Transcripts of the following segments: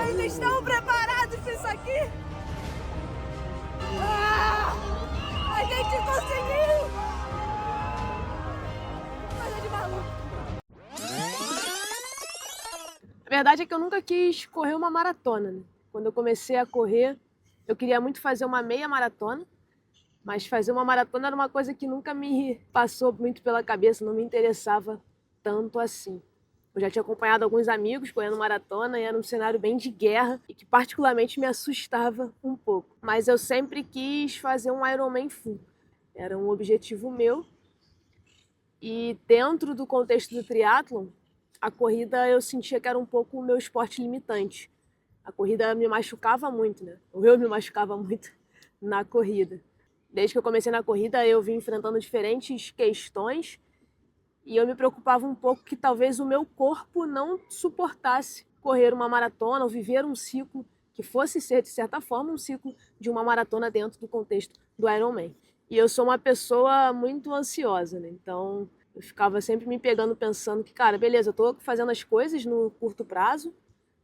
Ainda estão preparados para isso aqui? Ah, a gente conseguiu! Coisa de maluco. A verdade é que eu nunca quis correr uma maratona, né? Quando eu comecei a correr, eu queria muito fazer uma meia maratona, mas fazer uma maratona era uma coisa que nunca me passou muito pela cabeça, não me interessava tanto assim. Eu já tinha acompanhado alguns amigos correndo maratona e era um cenário bem de guerra e que particularmente me assustava um pouco. Mas eu sempre quis fazer um Ironman full. Era um objetivo meu. E dentro do contexto do triatlon, a corrida eu sentia que era um pouco o meu esporte limitante. A corrida me machucava muito, né? Eu me machucava muito na corrida. Desde que eu comecei na corrida, eu vim enfrentando diferentes questões e eu me preocupava um pouco que talvez o meu corpo não suportasse correr uma maratona ou viver um ciclo que fosse ser, de certa forma, um ciclo de uma maratona dentro do contexto do Ironman. E eu sou uma pessoa muito ansiosa, né? Então eu ficava sempre me pegando pensando que, cara, beleza, eu tô fazendo as coisas no curto prazo,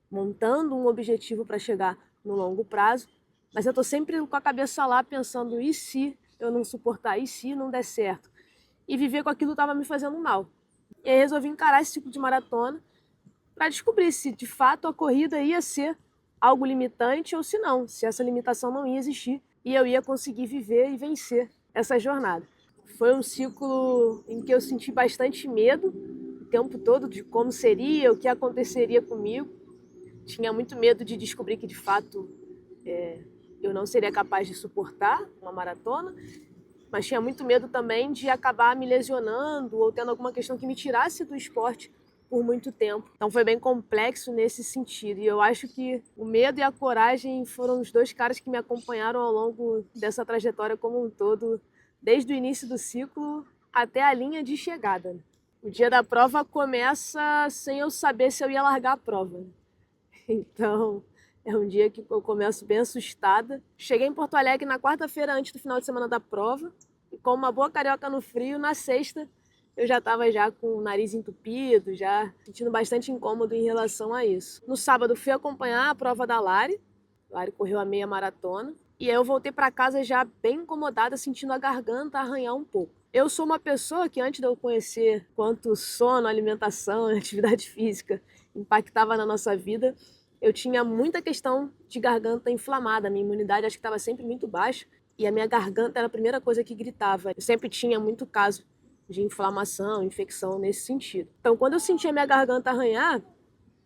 montando um objetivo para chegar no longo prazo, mas eu tô sempre com a cabeça lá pensando, e se eu não suportar, e se não der certo? E viver com aquilo estava me fazendo mal. E aí resolvi encarar esse ciclo de maratona para descobrir se de fato a corrida ia ser algo limitante ou se não, se essa limitação não ia existir e eu ia conseguir viver e vencer essa jornada. Foi um ciclo em que eu senti bastante medo o tempo todo de como seria, o que aconteceria comigo. Tinha muito medo de descobrir que de fato eu não seria capaz de suportar uma maratona, mas tinha muito medo também de acabar me lesionando ou tendo alguma questão que me tirasse do esporte por muito tempo. Então foi bem complexo nesse sentido. E eu acho que o medo e a coragem foram os dois caras que me acompanharam ao longo dessa trajetória como um todo, desde o início do ciclo até a linha de chegada. O dia da prova começa sem eu saber se eu ia largar a prova. Então é um dia que eu começo bem assustada. Cheguei em Porto Alegre na quarta-feira antes do final de semana da prova. E como uma boa carioca no frio, na sexta eu já estava já com o nariz entupido, já sentindo bastante incômodo em relação a isso. No sábado fui acompanhar a prova da Lari. A Lari correu a meia maratona. E aí eu voltei para casa já bem incomodada, sentindo a garganta arranhar um pouco. Eu sou uma pessoa que antes de eu conhecer quanto sono, alimentação e atividade física impactava na nossa vida, eu tinha muita questão de garganta inflamada, minha imunidade acho que estava sempre muito baixa e a minha garganta era a primeira coisa que gritava. Eu sempre tinha muito caso de inflamação, infecção nesse sentido. Então, quando eu sentia minha garganta arranhar,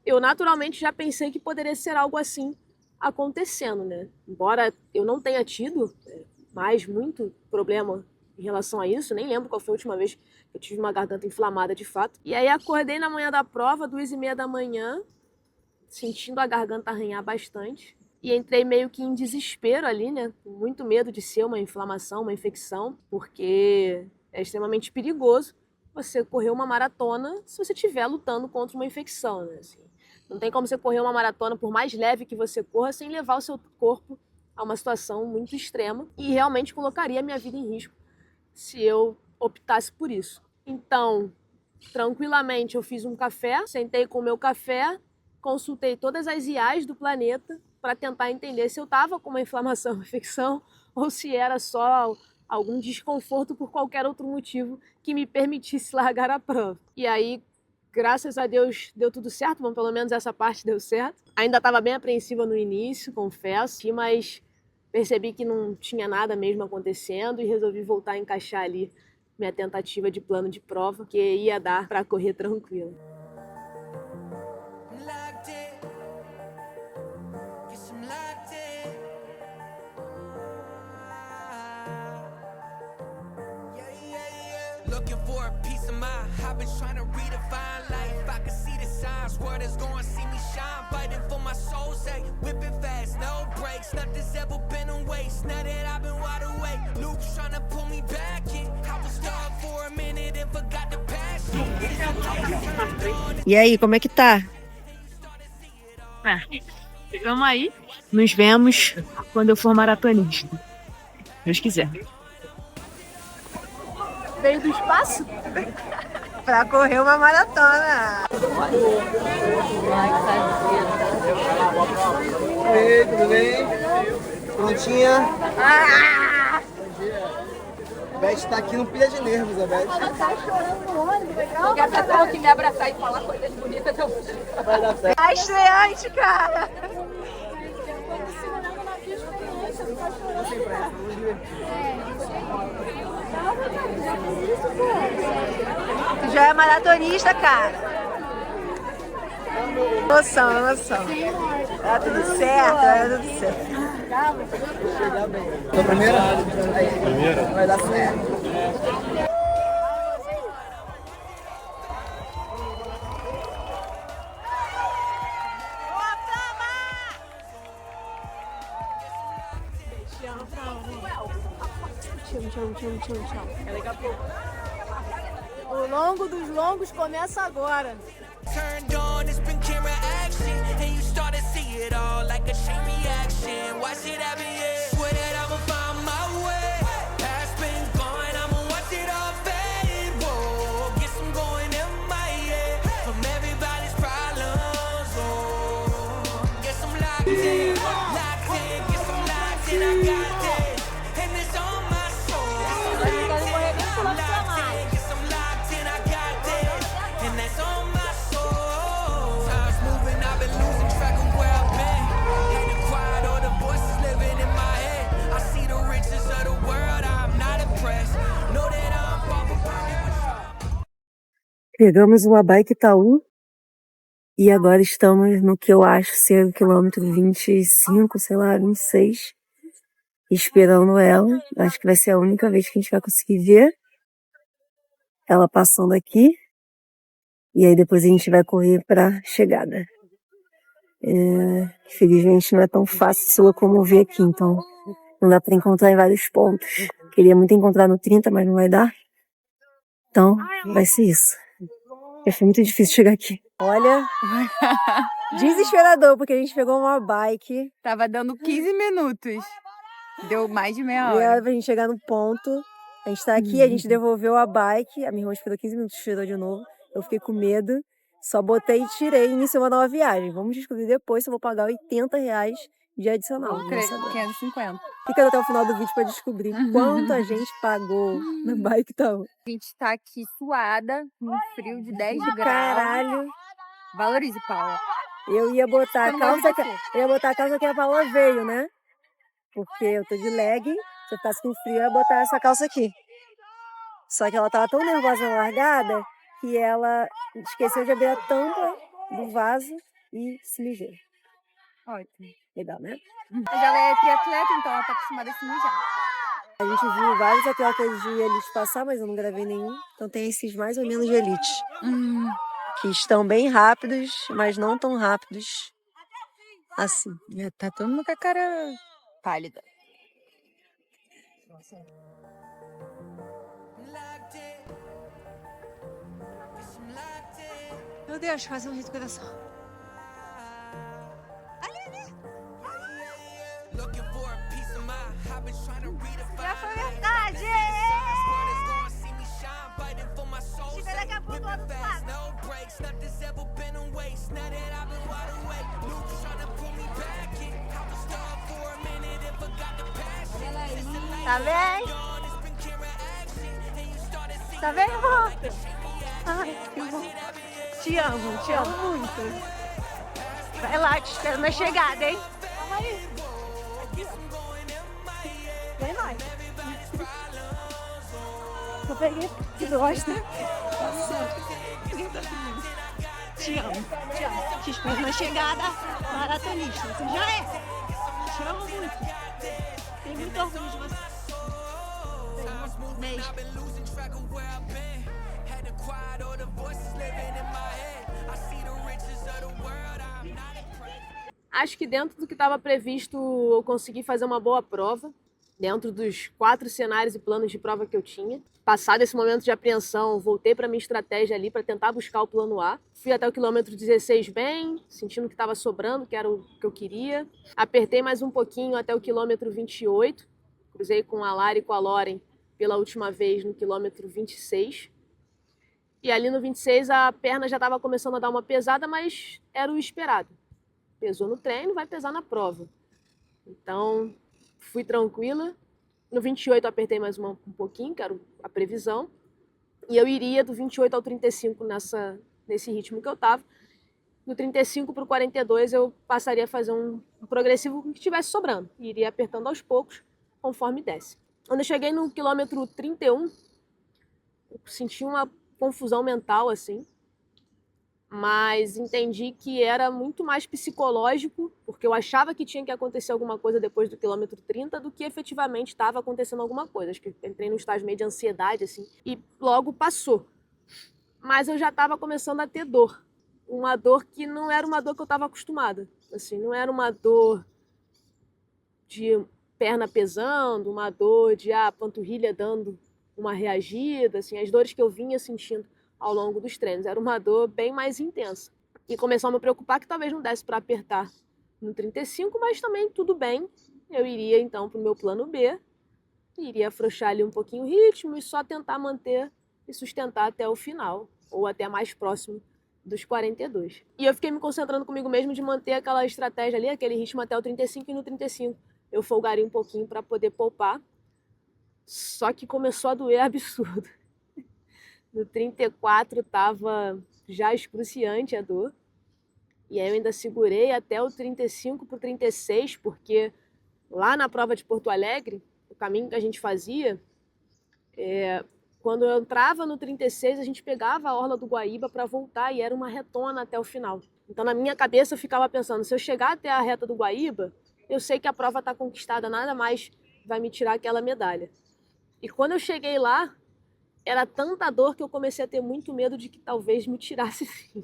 eu naturalmente já pensei que poderia ser algo assim acontecendo, né? Embora eu não tenha tido mais muito problema em relação a isso, nem lembro qual foi a última vez que eu tive uma garganta inflamada de fato. E aí acordei na manhã da prova, 2h30 da manhã, sentindo a garganta arranhar bastante. E entrei meio que em desespero ali, né? Com muito medo de ser uma inflamação, uma infecção, porque é extremamente perigoso você correr uma maratona se você estiver lutando contra uma infecção, né? Assim, não tem como você correr uma maratona, por mais leve que você corra, sem levar o seu corpo a uma situação muito extrema e realmente colocaria a minha vida em risco se eu optasse por isso. Então, tranquilamente, eu fiz um café, sentei com o meu café, consultei todas as IAs do planeta para tentar entender se eu estava com uma inflamação, uma infecção, ou se era só algum desconforto por qualquer outro motivo que me permitisse largar a prova. E aí, graças a Deus, deu tudo certo, bom, pelo menos essa parte deu certo. Ainda estava bem apreensiva no início, confesso, mas percebi que não tinha nada mesmo acontecendo e resolvi voltar a encaixar ali minha tentativa de plano de prova, que ia dar para correr tranquilo. Looking for a piece of mind. I've been trying to redefine life. I can see the signs. World is gonna see me shine. Fighting for my soul, say whipping fast, no brakes. Nothing's ever been a waste. Now that I've been wide awake, Luke's trying to pull me back in. I was stuck for a minute and forgot the passion. E aí, como é que tá? Vamos aí. Nos vemos quando eu for maratonista. Deus quiser. Veio do espaço para correr uma maratona. Oi, tudo bem? Prontinha? Beth tá aqui no pilha de nervos, a Beth. Quer até que me abraçar e falar coisas bonitas, eu Vai dar certo. É estreante, cara. Tu já é maratonista, cara. Emoção, emoção. Tá tudo certo, tá tudo certo. Chegar bem. Sua primeira? Aí. Primeira? Vai dar certo. O longo dos longos começa agora. Turned on, it's been camera action, and you start to see it all like a chain reaction. Watch it happen, yeah. Swear that I'ma find my way. Past been gone, I'ma watch it all fade. Whoa, guess I'm going MIA from everybody's problems. Oh, guess I'm locked in, guess I'm locked in. I got that, and it's on my soul. Guess I'm locked in, guess I'm locked in. I got that, and that's on my soul. Time's moving, I've been losing track of where I've been. Ain't it quiet, all the voices living in my head. I see the riches of the world, I'm not impressed. Know that I'm far from perfect. Pegamos uma bike Itaú e agora estamos no que eu acho ser o quilômetro 25, sei lá, 26, esperando ela. Acho que vai ser a única vez que a gente vai conseguir ver ela passando aqui. E aí depois a gente vai correr pra chegada. Infelizmente não é tão fácil se locomover aqui, então não dá pra encontrar em vários pontos. Queria muito encontrar no 30, mas não vai dar. Então vai ser isso. Foi muito difícil chegar aqui. Olha, desesperador, porque a gente pegou uma bike. Tava dando 15 minutos. Deu mais de meia E hora. era pra gente chegar no ponto. A gente tá aqui, a gente devolveu a bike. A minha irmã esperou 15 minutos, tirou de novo. Eu fiquei com medo. Só botei e tirei e iniciei uma nova viagem. Vamos descobrir depois se eu vou pagar R$80 de adicional. Vamos saber. 550. Fica até o final do vídeo pra descobrir quanto a gente pagou na bike tal. A gente tá aqui suada, num frio de 10 graus. Caralho. Valorize, Paula. Eu ia botar a calça que a Paula veio, né? Porque eu tô de leg. Se eu ficasse com frio, eu ia botar essa calça aqui. Só que ela tava tão nervosa na largada que ela esqueceu de abrir a tampa do vaso e se mijou. Ótimo. Legal, né? Mas ela é triatleta, então ela tá acostumada a se mijar. A gente viu vários atletas de elite passar, mas eu não gravei nenhum. Então tem esses mais ou menos de elite. Que estão bem rápidos, mas não tão rápidos assim. Tá todo mundo com a cara pálida. Locked in. Guess I'm locked in. Meu Deus, quase um risco coração. Looking for a piece of mind. I've been trying to redefine. Já foi verdade! Chega daqui a pouco lá do lado. No breaks, nothing's ever been a waste. Now that I've been wide awake, Luke's trying to pull me back in. I was stuck for a minute and forgot the passion. Tá bem? Tá bem, amor? Ai, que bom. Te amo muito. Vai lá, te espero na chegada, hein? Calma aí. Vem mais. Eu peguei, que gosta. Te amo. Te espero na chegada, maratonista. Você já é. Te amo muito. Tenho muito orgulho de você. Beijo. I've been losing track of where I've been. Had to quiet all the voices living in my head. I see the riches of the world. I'm not impressed. Acho que dentro do que estava previsto, eu consegui fazer uma boa prova. Dentro dos 4 cenários e planos de prova que eu tinha. Passado esse momento de apreensão, voltei para minha estratégia ali para tentar buscar o plano A. Fui até o quilômetro 16 bem, sentindo que estava sobrando, que era o que eu queria. Apertei mais um pouquinho até o quilômetro 28. Cruzei com a Lara e com a Loren pela última vez no quilômetro 26. E ali no 26 a perna já estava começando a dar uma pesada, mas era o esperado. Pesou no treino, vai pesar na prova. Então, fui tranquila. No 28 eu apertei mais um pouquinho, que era a previsão. E eu iria do 28 ao 35 nesse ritmo que eu tava. Do 35 para o 42 eu passaria a fazer um progressivo que estivesse sobrando. E iria apertando aos poucos, conforme desce. Quando eu cheguei no quilômetro 31, eu senti uma confusão mental, assim. Mas entendi que era muito mais psicológico, porque eu achava que tinha que acontecer alguma coisa depois do quilômetro 30 do que efetivamente estava acontecendo alguma coisa. Acho que entrei num estágio meio de ansiedade, assim, e logo passou. Mas eu já estava começando a ter dor. Uma dor que não era uma dor que eu estava acostumada. Assim, não era uma dor de perna pesando, uma dor de panturrilha dando uma reagida, assim, as dores que eu vinha sentindo ao longo dos treinos. Era uma dor bem mais intensa. E começou a me preocupar que talvez não desse para apertar no 35, mas também tudo bem. Eu iria então para o meu plano B, iria afrouxar ali um pouquinho o ritmo e só tentar manter e sustentar até o final, ou até mais próximo dos 42. E eu fiquei me concentrando comigo mesmo de manter aquela estratégia ali, aquele ritmo até o 35, e no 35 eu folgaria um pouquinho para poder poupar. Só que começou a doer absurdo. No 34 estava já excruciante a dor. E aí eu ainda segurei até o 35 para o 36, porque lá na prova de Porto Alegre, o caminho que a gente fazia, quando eu entrava no 36, a gente pegava a orla do Guaíba para voltar e era uma retona até o final. Então na minha cabeça eu ficava pensando, se eu chegar até a reta do Guaíba, eu sei que a prova está conquistada, nada mais vai me tirar aquela medalha. E quando eu cheguei lá, era tanta dor que eu comecei a ter muito medo de que talvez me tirasse sim.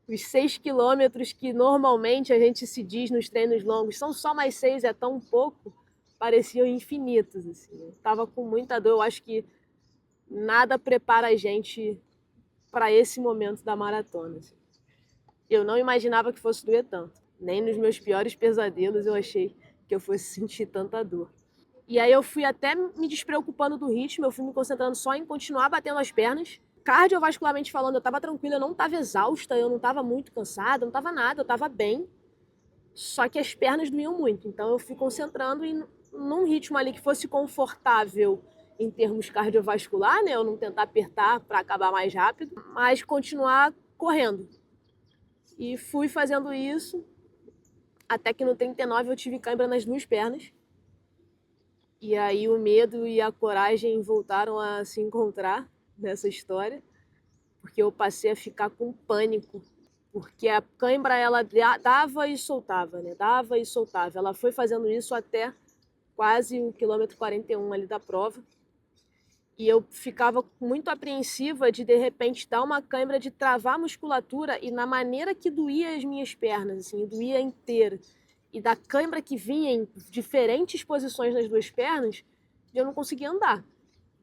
Os 6 quilômetros que normalmente a gente se diz nos treinos longos, são só mais 6, é tão pouco, pareciam infinitos. Assim. Eu estava com muita dor, eu acho que nada prepara a gente para esse momento da maratona. Assim. Eu não imaginava que fosse doer tanto. Nem nos meus piores pesadelos eu achei que eu fosse sentir tanta dor. E aí eu fui até me despreocupando do ritmo, eu fui me concentrando só em continuar batendo as pernas. Cardiovascularmente falando, eu estava tranquila, eu não estava exausta, eu não estava muito cansada, não estava nada, eu estava bem. Só que as pernas doíam muito, então eu fui concentrando num ritmo ali que fosse confortável em termos cardiovascular, né? Eu não tentar apertar para acabar mais rápido, mas continuar correndo. E fui fazendo isso, até que no 39 eu tive cãibra nas 2 pernas. E aí o medo e a coragem voltaram a se encontrar nessa história, porque eu passei a ficar com pânico, porque a cãibra ela dava e soltava, né? Dava e soltava. Ela foi fazendo isso até quase o quilômetro 41 ali da prova. E eu ficava muito apreensiva de repente dar uma cãibra, de travar a musculatura, e na maneira que doía as minhas pernas, assim, doía inteira. E da cãibra que vinha em diferentes posições nas 2 pernas, eu não conseguia andar.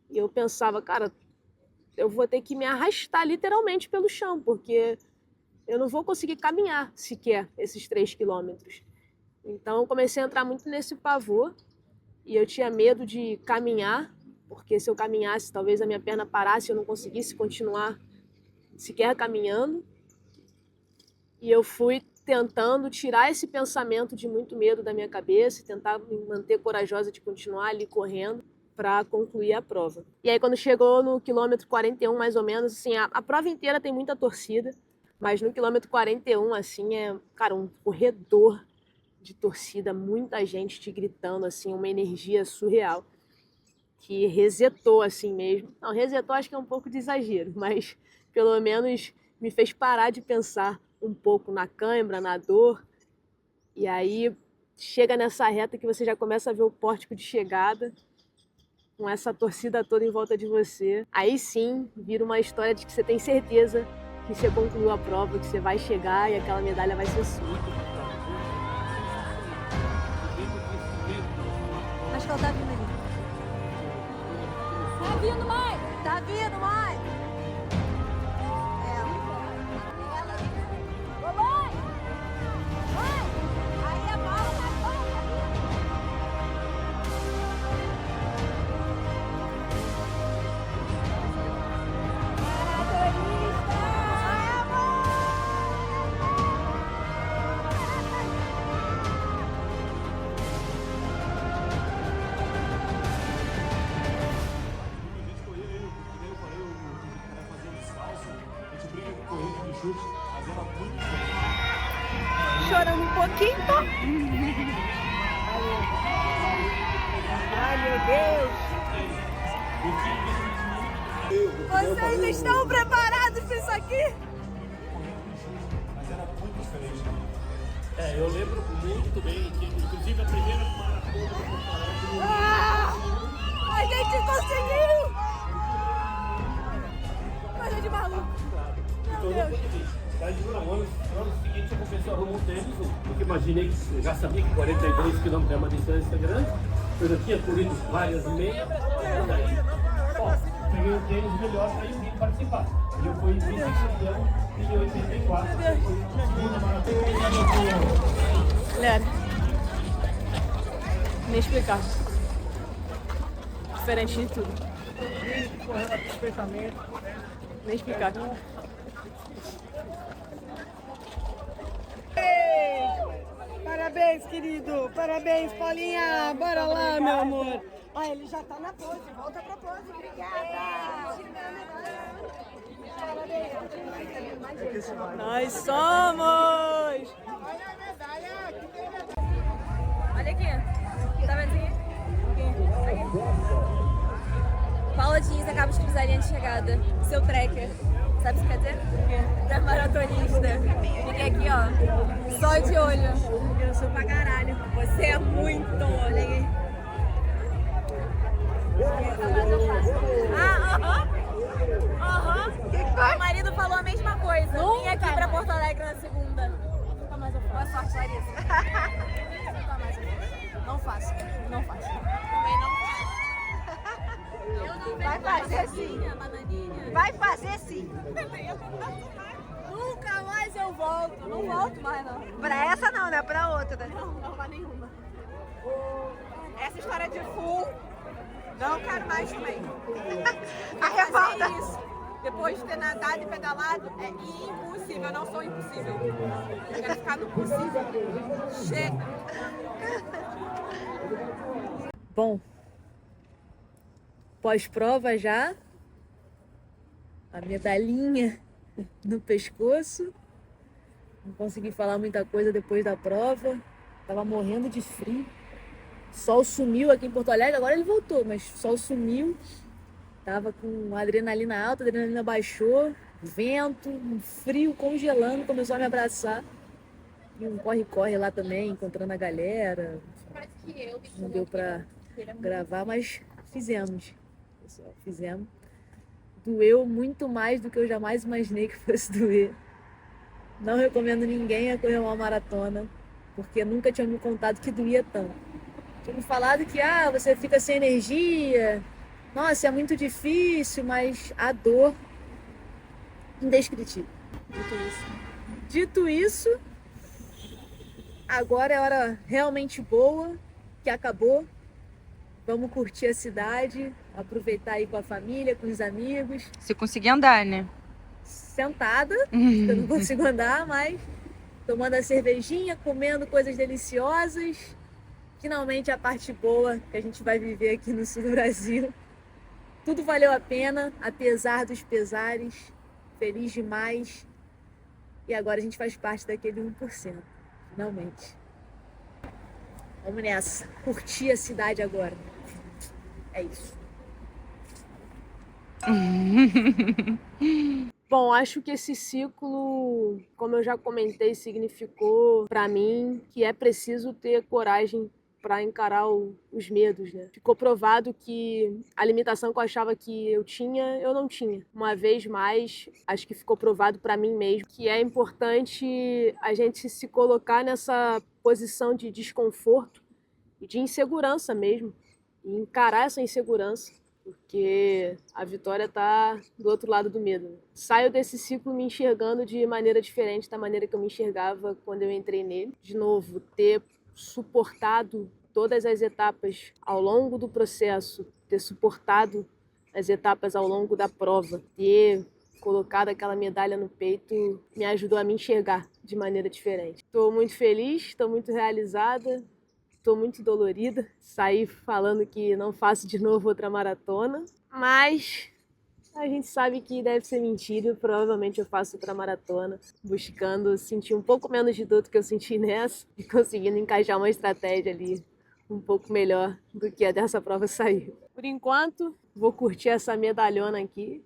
E eu pensava, cara, eu vou ter que me arrastar literalmente pelo chão, porque eu não vou conseguir caminhar sequer esses 3 quilômetros. Então eu comecei a entrar muito nesse pavor, e eu tinha medo de caminhar, porque se eu caminhasse, talvez a minha perna parasse e eu não conseguisse continuar sequer caminhando. E eu fui tentando tirar esse pensamento de muito medo da minha cabeça, tentar me manter corajosa de continuar ali correndo para concluir a prova. E aí quando chegou no quilômetro 41, mais ou menos, assim, a prova inteira tem muita torcida, mas no quilômetro 41, assim, cara, um corredor de torcida, muita gente te gritando, assim, uma energia surreal, que resetou, assim mesmo. Não, resetou acho que é um pouco de exagero, mas pelo menos me fez parar de pensar um pouco na cãibra, na dor, e aí chega nessa reta que você já começa a ver o pórtico de chegada, com essa torcida toda em volta de você. Aí sim, vira uma história de que você tem certeza que você concluiu a prova, que você vai chegar e aquela medalha vai ser sua. Acho que ela tá vindo ali. Tá vindo mais! Tá vindo, mãe! Ô, mãe! Mãe! Aí a bala tá bom, tá vindo! Maratonista! chorando um pouquinho, tá? Ai, meu Deus. Vocês estão preparados para isso aqui? Mas era muito diferente. Eu lembro muito bem que, inclusive, a primeira maratona do Porto Alegre. A gente conseguiu! Coisa de maluco. Meu Deus. Daí, no ano seguinte, eu comecei a arrumar um tênis, porque imaginei que eu já sabia que 42 km é uma distância grande. Eu já tinha corrido várias meias. Daí, peguei um tênis melhor para eu vir participar. E eu fui vice-campeão em 84. Segunda maratona. Galera, inexplicável. Diferente de tudo. Inexplicável. Parabéns, querido. Parabéns, Paulinha. Bora lá, meu amor. Ah, ele já tá na pose. Volta pra pose. Obrigada. Nós somos! Olha aqui. Tá vendo isso aqui? Aqui. Paula Diniz acaba de cruzar a linha de chegada. Seu tracker. Sabe o que quer dizer? Da maratonista. Fiquei aqui, ó. Só de olho. Eu sou pra caralho. Você é muito. Olha aí. Meu marido falou a mesma coisa. Vim aqui pra Porto Alegre na segunda. Nunca mais eu faço. Boa sorte, Larissa. Nunca mais eu faço. Não faço. Não faço. Também não faço. Vai fazer sim. Vai fazer sim. Nunca mais eu volto. Não volto mais, não. Pra essa não, né? Pra outra. Não pra nenhuma. Essa história de full, não quero mais também. A Fazer revolta. isso, depois de ter nadado e pedalado, é impossível. Eu não sou impossível. Eu quero ficar no possível. Chega. Bom, pós-prova já, a medalhinha no pescoço. Não consegui falar muita coisa depois da prova. Tava morrendo de frio. O sol sumiu aqui em Porto Alegre, agora ele voltou, mas o sol sumiu. Tava com adrenalina alta, a adrenalina baixou, vento, um frio congelando, começou a me abraçar. E um corre-corre lá também, encontrando a galera. Não deu pra gravar, mas fizemos. Pessoal, fizemos. Doeu muito mais do que eu jamais imaginei que fosse doer. Não recomendo ninguém a correr uma maratona, porque nunca tinha me contado que doía tanto. Tinha me falado que você fica sem energia, nossa, é muito difícil, mas a dor indescritível. Dito isso, agora é hora realmente boa, que acabou. Vamos curtir a cidade, aproveitar aí com a família, com os amigos. Se conseguir andar, né? Sentada, eu não consigo andar, mas tomando a cervejinha, comendo coisas deliciosas. Finalmente a parte boa que a gente vai viver aqui no sul do Brasil. Tudo valeu a pena, apesar dos pesares. Feliz demais. E agora a gente faz parte daquele 1%, finalmente. Vamos nessa, curtir a cidade agora. É isso. Bom, acho que esse ciclo, como eu já comentei, significou para mim que é preciso ter coragem para encarar os medos, né? Ficou provado que a limitação que eu achava que eu tinha, eu não tinha. Uma vez mais, acho que ficou provado para mim mesmo que é importante a gente se colocar nessa posição de desconforto e de insegurança mesmo, e encarar essa insegurança, porque a vitória está do outro lado do medo. Saio desse ciclo me enxergando de maneira diferente da maneira que eu me enxergava quando eu entrei nele. De novo, ter suportado todas as etapas ao longo do processo, ter suportado as etapas ao longo da prova, ter colocado aquela medalha no peito, me ajudou a me enxergar de maneira diferente. Estou muito feliz, estou muito realizada, estou muito dolorida. Saí falando que não faço de novo outra maratona, mas A gente sabe que deve ser mentira, provavelmente eu faço pra maratona, buscando sentir um pouco menos de dor do que eu senti nessa e conseguindo encaixar uma estratégia ali um pouco melhor do que a dessa prova sair. Por enquanto, vou curtir essa medalhona aqui,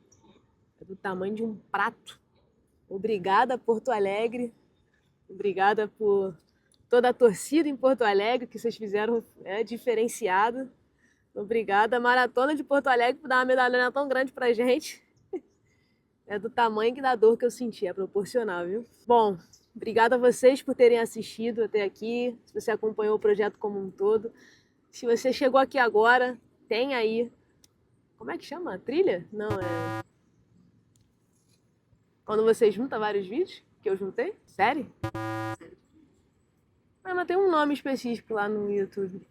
é do tamanho de um prato. Obrigada, Porto Alegre, obrigada por toda a torcida em Porto Alegre que vocês fizeram diferenciado. Obrigada, Maratona de Porto Alegre, por dar uma medalhona tão grande pra gente. É do tamanho que da dor que eu senti, é proporcional, viu? Bom, obrigada a vocês por terem assistido até aqui, se você acompanhou o projeto como um todo. Se você chegou aqui agora, tem aí... Como é que chama? Trilha? Não, é... Quando você junta vários vídeos, que eu juntei? Série? Mas tem um nome específico lá no YouTube.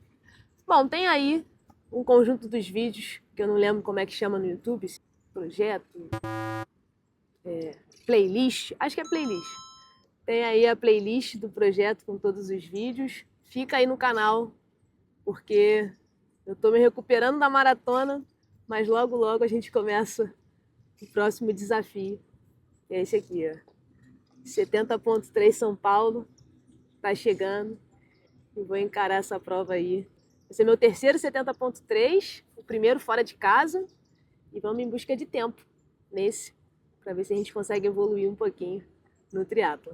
Bom, tem aí um conjunto dos vídeos, que eu não lembro como é que chama no YouTube, projeto, playlist, acho que é playlist. Tem aí a playlist do projeto com todos os vídeos. Fica aí no canal, porque eu tô me recuperando da maratona, mas logo logo a gente começa o próximo desafio. É esse aqui, ó. 70.3 São Paulo, tá chegando e vou encarar essa prova aí. Esse é meu terceiro 70.3, o primeiro fora de casa, e vamos em busca de tempo nesse, para ver se a gente consegue evoluir um pouquinho no triatlo.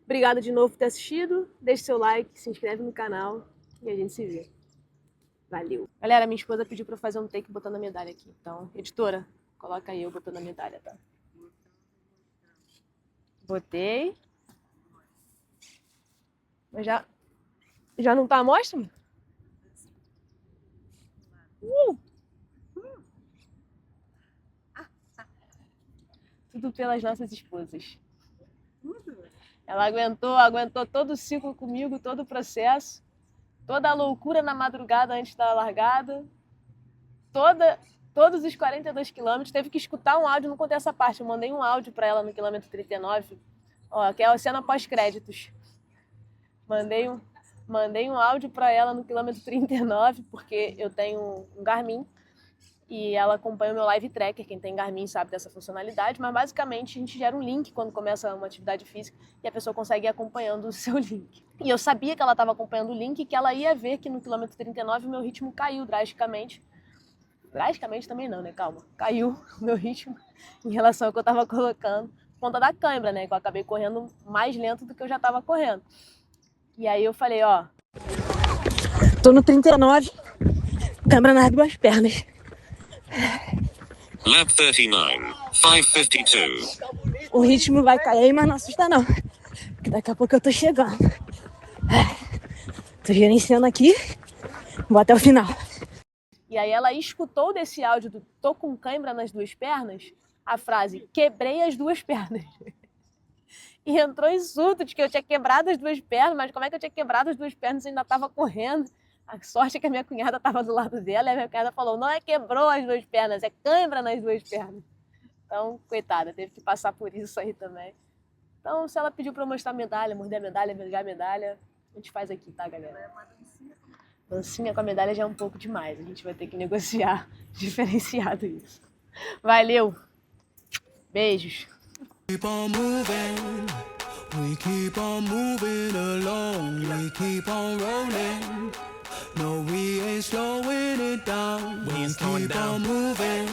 Obrigada de novo por ter assistido, deixe seu like, se inscreve no canal e a gente se vê. Valeu! Galera, minha esposa pediu para eu fazer um take botando a medalha aqui, então, editora, coloca aí eu botando a medalha, tá? Botei. Mas já não tá a mostra, mano? Tudo pelas nossas esposas. Ela aguentou todo o ciclo comigo, todo o processo, toda a loucura na madrugada antes da largada, todos os 42 quilômetros. Teve que escutar um áudio, não contei essa parte, eu mandei um áudio para ela no quilômetro 39, ó, que é a cena pós-créditos. Mandei um áudio para ela no quilômetro 39, porque eu tenho um Garmin e ela acompanha o meu Live Tracker. Quem tem Garmin sabe dessa funcionalidade, mas basicamente a gente gera um link quando começa uma atividade física e a pessoa consegue ir acompanhando o seu link. E eu sabia que ela estava acompanhando o link e que ela ia ver que no quilômetro 39 o meu ritmo caiu drasticamente. Drasticamente também não, né? Calma. Caiu o meu ritmo em relação ao que eu estava colocando por conta da cãibra, né? Que eu acabei correndo mais lento do que eu já estava correndo. E aí eu falei, ó... Tô no 39, câmera nas duas pernas. Lap 39, 5:52. O ritmo vai cair, mas não assusta não, porque daqui a pouco eu tô chegando. Tô gerenciando aqui, vou até o final. E aí ela escutou desse áudio do tô com cãibra nas duas pernas, a frase, quebrei as duas pernas. E entrou em surto de que eu tinha quebrado as duas pernas, mas como é que eu tinha quebrado as duas pernas e ainda estava correndo? A sorte é que a minha cunhada estava do lado dela e a minha cunhada falou, não é quebrou as duas pernas, é cãibra nas duas pernas. Então, coitada, teve que passar por isso aí também. Então, se ela pediu para eu mostrar a medalha, morder a medalha, vergar a medalha, a gente faz aqui, tá, galera? Dancinha com a medalha já é um pouco demais, a gente vai ter que negociar diferenciado isso. Valeu! Beijos! Keep on moving, we keep on moving along, we keep on rolling. No, we ain't slowing it down. We keep on moving.